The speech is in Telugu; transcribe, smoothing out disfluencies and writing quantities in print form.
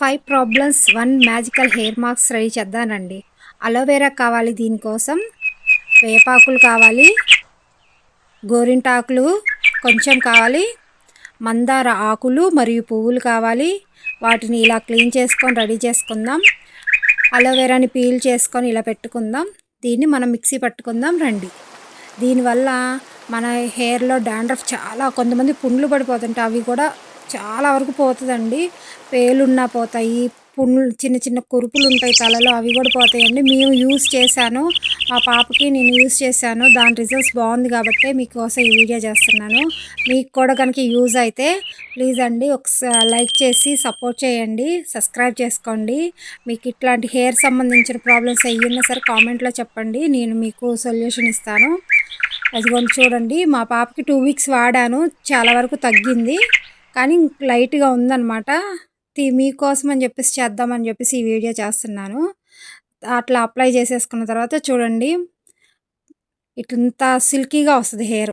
5 problems 1 magical hair mask ready చేద్దానండి. అలోవెరా కావాలి దీనికోసం. వేపాకులు కావాలి. గోరింటాకులు కొంచెం కావాలి. మందార ఆకులు మరియు పువ్వులు కావాలి. వాటిని ఇలా క్లీన్ చేసుకొని రెడీ చేసుకుందాం. అలోవెరాని పీల్ చేసుకొని ఇలా పెట్టుకుందాం. దీన్ని మనం మిక్సీ పట్టుకుందాం రండి. దీనివల్ల మన హెయిర్లో డాండ్రఫ్ చాలా కొంతమంది పుండ్లు పడిపోతుంటాయి, అవి కూడా చాలా వరకు పోతుందండి. పేలున్నా పోతాయి, పుండ్లు చిన్న చిన్న కురుపులు ఉంటాయి తలలో, అవి కూడా పోతాయండి. మేము యూస్ చేశాను, మా పాపకి నేను యూస్ చేశాను. దాని రిజల్ట్స్ బాగుంది కాబట్టి మీకోసం ఈ వీడియో చేస్తున్నాను. మీకు కూడా కనుక యూజ్ అయితే ప్లీజ్ అండి ఒకసారి లైక్ చేసి సపోర్ట్ చేయండి, సబ్స్క్రైబ్ చేసుకోండి. మీకు ఇట్లాంటి హెయిర్ సంబంధించిన ప్రాబ్లమ్స్ ఏమైనా సరే కామెంట్లో చెప్పండి, నేను మీకు సొల్యూషన్ ఇస్తాను. అదిగోండి చూడండి, మా పాపకి 2 వీక్స్ వాడాను, చాలా వరకు తగ్గింది, కానీ లైట్గా ఉందన్నమాట. మీకోసం అని చెప్పేసి చేద్దామని చెప్పేసి ఈ వీడియో చేస్తున్నాను. అట్లా అప్లై చేసేసుకున్న తర్వాత చూడండి, ఇట్లంతా సిల్కీగా వస్తుంది హెయిర్.